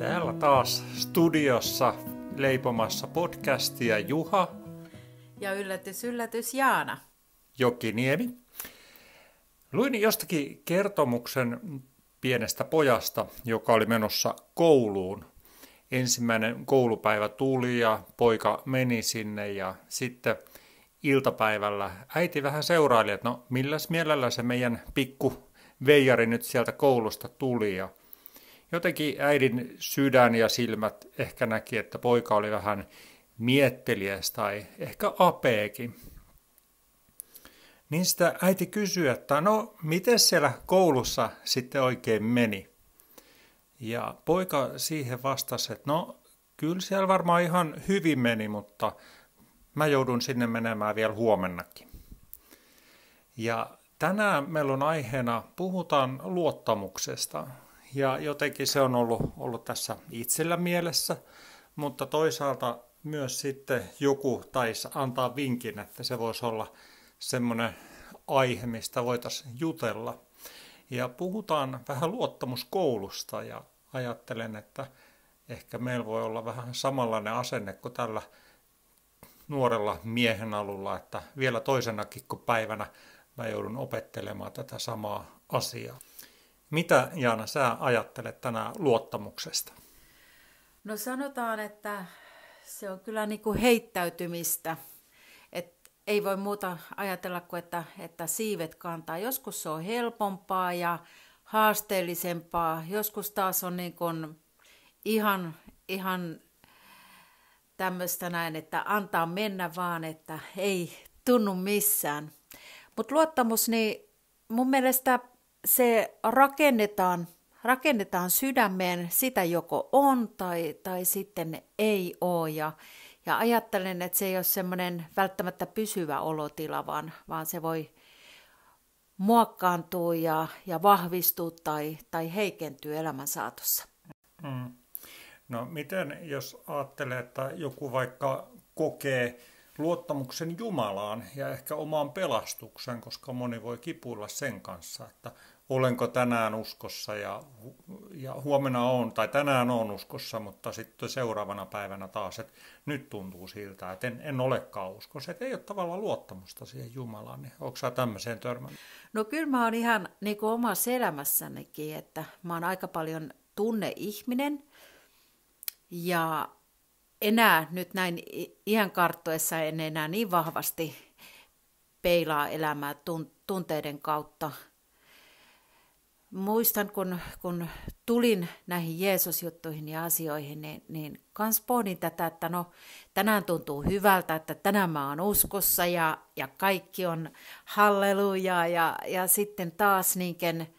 Täällä taas studiossa leipomassa podcastia Juha ja yllätys Jaana Jokiniemi. Luin jostakin kertomuksen pienestä pojasta, joka oli menossa kouluun. Ensimmäinen koulupäivä tuli ja poika meni sinne ja sitten iltapäivällä äiti vähän seuraili, että no milläs mielellä se meidän pikku veijari nyt sieltä koulusta tuli. Ja jotenkin äidin sydän ja silmät ehkä näki, että poika oli vähän mietteliäs tai ehkä apeekin. Niin sitä äiti kysyi, että no miten siellä koulussa sitten oikein meni? Ja poika siihen vastasi, että no kyllä siellä varmaan ihan hyvin meni, mutta mä joudun sinne menemään vielä huomennakin. Ja tänään meillä on aiheena, puhutaan luottamuksesta. Ja jotenkin se on ollut tässä itsellä mielessä, mutta toisaalta myös sitten joku taisi antaa vinkin, että se voisi olla semmoinen aihe, mistä voitaisiin jutella. Ja puhutaan vähän luottamuskoulusta ja ajattelen, että ehkä meillä voi olla vähän samanlainen asenne kuin tällä nuorella miehen alulla, että vielä toisenakin kuin päivänä mä joudun opettelemaan tätä samaa asiaa. Mitä, Jaana, sä ajattelet tänään luottamuksesta? No sanotaan, että se on kyllä niin kuin heittäytymistä. Ei voi muuta ajatella kuin, että siivet kantaa. Joskus se on helpompaa ja haasteellisempaa. Joskus taas on niin kuin ihan tämmöistä näin, että antaa mennä vaan, että ei tunnu missään. Mutta luottamus, niin mun mielestä se rakennetaan sydämeen, sitä joko on tai sitten ei ole. Ja ajattelen, että se ei ole semmoinen välttämättä pysyvä olotila, vaan se voi muokkaantua ja vahvistua tai heikentyä elämän saatossa. No miten, jos ajattelee, että joku vaikka kokee luottamuksen Jumalaan ja ehkä omaan pelastukseen, koska moni voi kipuilla sen kanssa, että olenko tänään uskossa ja huomenna on, tai tänään on uskossa, mutta sitten seuraavana päivänä taas, että nyt tuntuu siltä, että en olekaan uskossa, että ei ole tavallaan luottamusta siihen Jumalaan, niin onko sä tämmöiseen törmännyt? No kyllä mä oon ihan niin kuin omassa elämässänikin, että mä oon aika paljon tunneihminen ja enää nyt näin iän karttuessa en enää niin vahvasti peilaa elämää tunteiden kautta. Muistan, kun tulin näihin Jeesus-juttuihin ja asioihin, niin kans pohdin tätä, että no tänään tuntuu hyvältä, että tänään mä oon uskossa ja kaikki on halleluja ja sitten taas niinken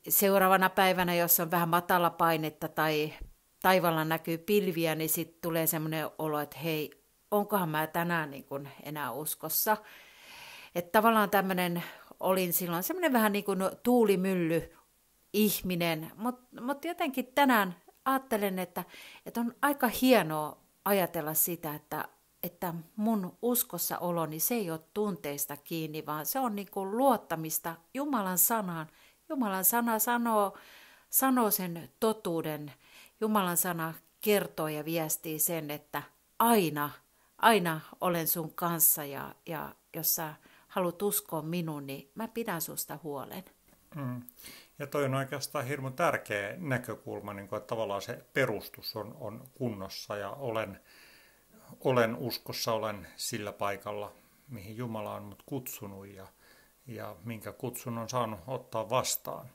seuraavana päivänä, jos on vähän matala painetta tai taivaalla näkyy pilviä, niin sitten tulee semmoinen olo, että hei, onkohan mä tänään niin kuin enää uskossa. Että tavallaan tämmöinen olin silloin semmoinen vähän niin kuin tuulimylly ihminen, mutta jotenkin tänään ajattelen, että on aika hienoa ajatella sitä, että mun uskossa oloni se ei ole tunteista kiinni, vaan se on niin kuin luottamista Jumalan sanaan. Jumalan sana sanoo sen totuuden. Jumalan sana kertoo ja viestii sen, että aina olen sun kanssa ja jos sä haluat uskoa minuun, niin mä pidän susta huolen. Ja toi on oikeastaan hirveän tärkeä näkökulma, niin kuin, että tavallaan se perustus on kunnossa ja olen uskossa, olen sillä paikalla, mihin Jumala on mut kutsunut ja minkä kutsun on saanut ottaa vastaan.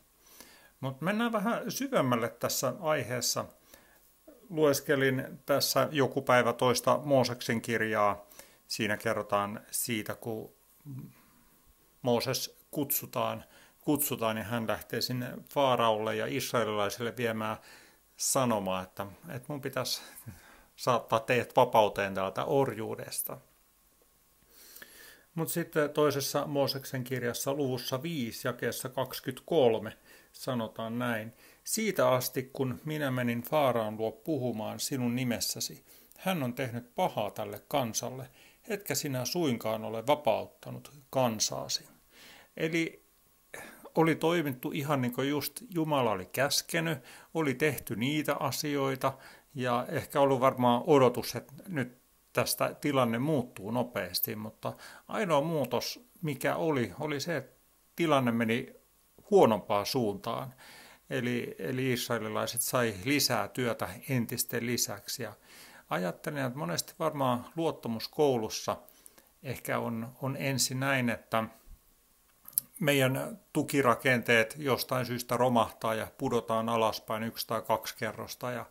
Mutta mennään vähän syvemmälle tässä aiheessa. Lueskelin tässä joku päivä toista Mooseksen kirjaa. Siinä kerrotaan siitä, kun Mooses kutsutaan ja hän lähtee sinne Faaraulle ja israelilaisille viemään sanomaa, että mun pitäisi saattaa teidät vapauteen täältä orjuudesta. Mutta sitten toisessa Mooseksen kirjassa luvussa 5 jakeessa 23 sanotaan näin. Siitä asti, kun minä menin Faaraon luo puhumaan sinun nimessäsi, hän on tehnyt pahaa tälle kansalle, etkä sinä suinkaan ole vapauttanut kansaasi. Eli oli toimittu ihan niin kuin just Jumala oli käskenyt, oli tehty niitä asioita ja ehkä ollut varmaan odotus, että nyt tästä tilanne muuttuu nopeasti, mutta ainoa muutos, mikä oli se, että tilanne meni huonompaan suuntaan. Eli israelilaiset sai lisää työtä entisten lisäksi. Ja ajattelen, että monesti varmaan luottamuskoulussa ehkä on ensin näin, että meidän tukirakenteet jostain syystä romahtaa ja pudotaan alaspäin 1 tai 2 kerrosta ja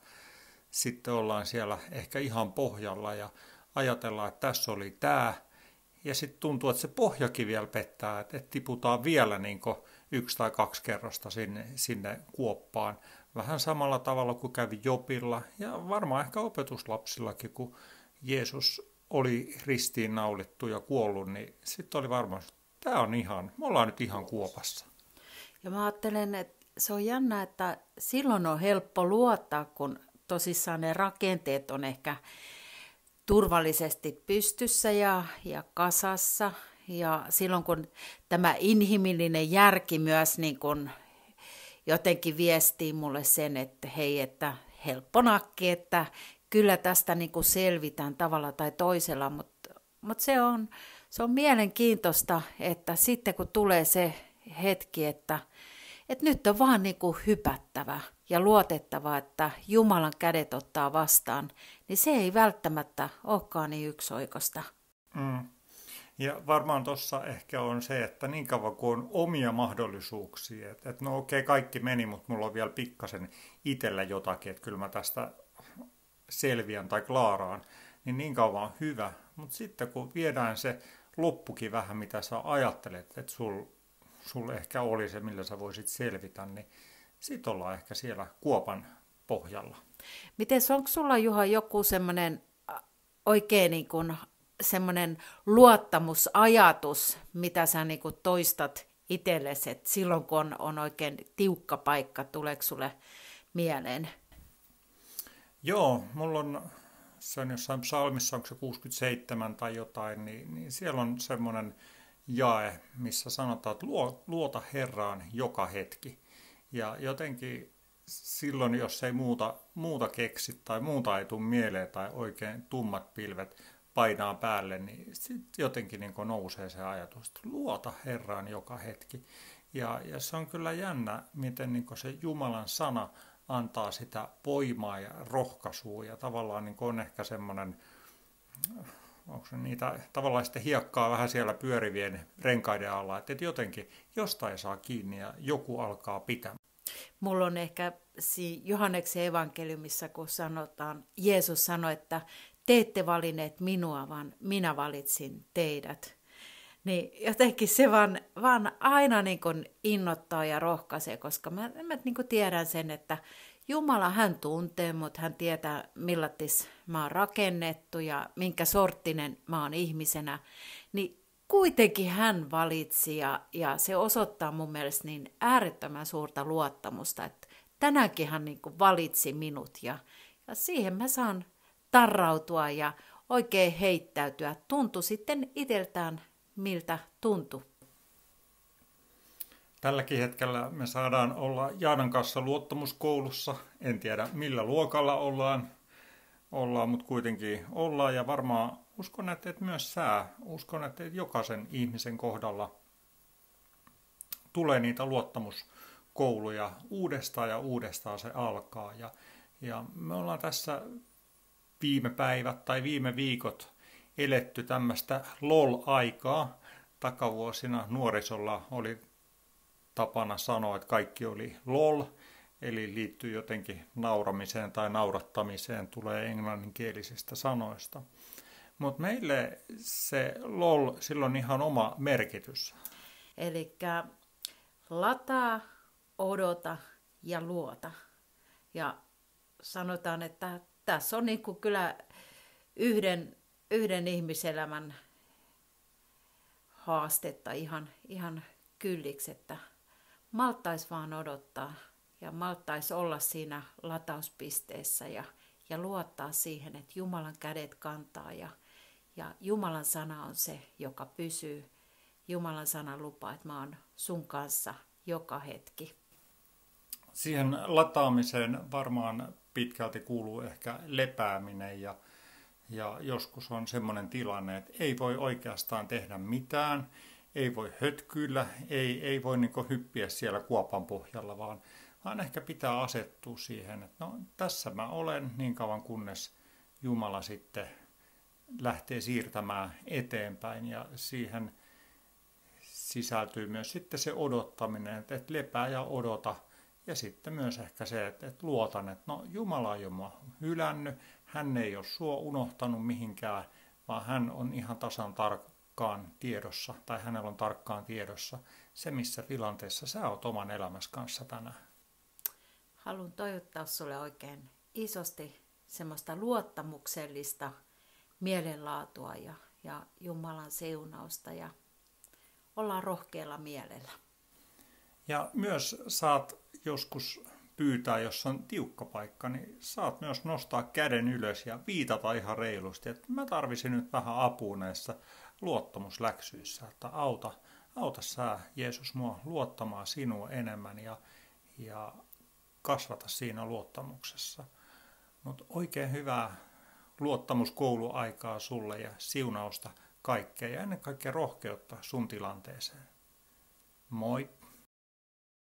sitten ollaan siellä ehkä ihan pohjalla ja ajatellaan, että tässä oli tämä. Ja sitten tuntuu, että se pohjakin vielä pettää, että tiputaan vielä niin 1 tai 2 kerrosta sinne kuoppaan. Vähän samalla tavalla kuin kävi Jobilla ja varmaan ehkä opetuslapsillakin, kun Jeesus oli ristiinnaulittu ja kuollut, niin sitten oli varmaan, että me ollaan nyt ihan kuopassa. Ja mä ajattelen, että se on jännä, että silloin on helppo luottaa, kun tosissaan ne rakenteet on ehkä turvallisesti pystyssä ja kasassa. Ja silloin kun tämä inhimillinen järki myös niin kun jotenkin viestii mulle sen, että hei, että helppo nakki, että kyllä tästä niin kun selvitään tavalla tai toisella, mutta se on mielenkiintoista, että sitten kun tulee se hetki, että nyt on vaan niin kuin hypättävä ja luotettava, että Jumalan kädet ottaa vastaan, niin se ei välttämättä olekaan niin yksioikoista. Ja varmaan tuossa ehkä on se, että niin kauan kuin on omia mahdollisuuksia, että no okei, kaikki meni, mutta mulla on vielä pikkasen itsellä jotakin, että kyllä mä tästä selviän tai klaaraan, niin kauan on hyvä. Mutta sitten kun viedään se loppukin vähän, mitä sä ajattelet, että sul ehkä oli se, millä sä voisit selvitä, niin sit ollaan ehkä siellä kuopan pohjalla. Mites, onko sulla, Juha, joku semmoinen oikein niin kuin semmoinen luottamusajatus, mitä sä niin kuin toistat itsellesi, että silloin kun on oikein tiukka paikka, tuleeko sulle mieleen? Joo, mulla on, se on jossain psalmissa, onko se 67 tai jotain, niin siellä on semmoinen jae, missä sanotaan, että luota Herraan joka hetki. Ja jotenkin silloin, jos ei muuta keksi tai muuta ei tule mieleen tai oikein tummat pilvet painaa päälle, niin sitten jotenkin niin nousee se ajatus, että luota Herraan joka hetki. Ja se on kyllä jännä, miten niin se Jumalan sana antaa sitä voimaa ja rohkaisua ja tavallaan niin on ehkä semmoinen, onko se niitä tavallaan sitten hiekkaa vähän siellä pyörivien renkaiden alla, että jotenkin jostain saa kiinni ja joku alkaa pitää. Mulla on ehkä Johanneksen evankeliumissa, kun Jeesus sanoi, että te ette valinneet minua, vaan minä valitsin teidät. Niin jotenkin se vaan aina niin kuin innoittaa ja rohkaisee, koska mä niin kuin tiedän sen, että Jumala, hän tuntee mut, hän tietää millattis mä oon rakennettu ja minkä sorttinen mä oon ihmisenä, niin kuitenkin hän valitsi ja se osoittaa mun mielestä niin äärettömän suurta luottamusta, että tänäänkin hän niin kuin valitsi minut ja siihen mä saan tarrautua ja oikein heittäytyä. Tuntui sitten itseltään miltä tuntui. Tälläkin hetkellä me saadaan olla Jaanan kanssa luottamuskoulussa. En tiedä millä luokalla ollaan, mutta kuitenkin ollaan. Ja varmaan uskon, että myös uskon, että jokaisen ihmisen kohdalla tulee niitä luottamuskouluja uudestaan ja uudestaan se alkaa. Ja me ollaan tässä viime päivät tai viime viikot eletty tämmöistä LOL-aikaa. Takavuosina nuorisolla oli tapana sanoa, että kaikki oli LOL, eli liittyy jotenkin nauramiseen tai naurattamiseen, tulee englanninkielisistä sanoista. Mutta meille se LOL, sillä on ihan oma merkitys. Eli lataa, odota ja luota. Ja sanotaan, että tässä on niinku kyllä yhden ihmiselämän haastetta ihan kylliksi, että maltais vaan odottaa ja maltais olla siinä latauspisteessä ja luottaa siihen, että Jumalan kädet kantaa ja Jumalan sana on se, joka pysyy. Jumalan sana lupaa, että mä oon sun kanssa joka hetki. Siihen lataamiseen varmaan pitkälti kuuluu ehkä lepääminen ja joskus on semmoinen tilanne, että ei voi oikeastaan tehdä mitään, ei voi hötkyillä, ei voi niin kuin hyppiä siellä kuopan pohjalla, vaan ehkä pitää asettua siihen, että no tässä mä olen niin kauan kunnes Jumala sitten lähtee siirtämään eteenpäin ja siihen sisältyy myös sitten se odottaminen, että lepää ja odota. Ja sitten myös ehkä se, että luotan, että no Jumala ei ole mua hylännyt, hän ei ole sua unohtanut mihinkään, vaan hän on ihan tasan tarkkaan tiedossa, tai hänellä on tarkkaan tiedossa se, missä tilanteessa sä oot oman elämässä kanssa tänään. Haluan toivottaa sulle oikein isosti semmoista luottamuksellista mielenlaatua ja Jumalan siunausta ja ollaan rohkealla mielellä. Ja myös saat joskus pyytää, jos on tiukka paikka, niin saat myös nostaa käden ylös ja viitata ihan reilusti, että mä tarvisin nyt vähän apua näissä luottamusläksyissä, että auta sä, Jeesus, mua luottamaan sinua enemmän ja kasvata siinä luottamuksessa. Mutta oikein hyvää luottamuskouluaikaa sulle ja siunausta kaikkea ja ennen kaikkea rohkeutta sun tilanteeseen. Moi!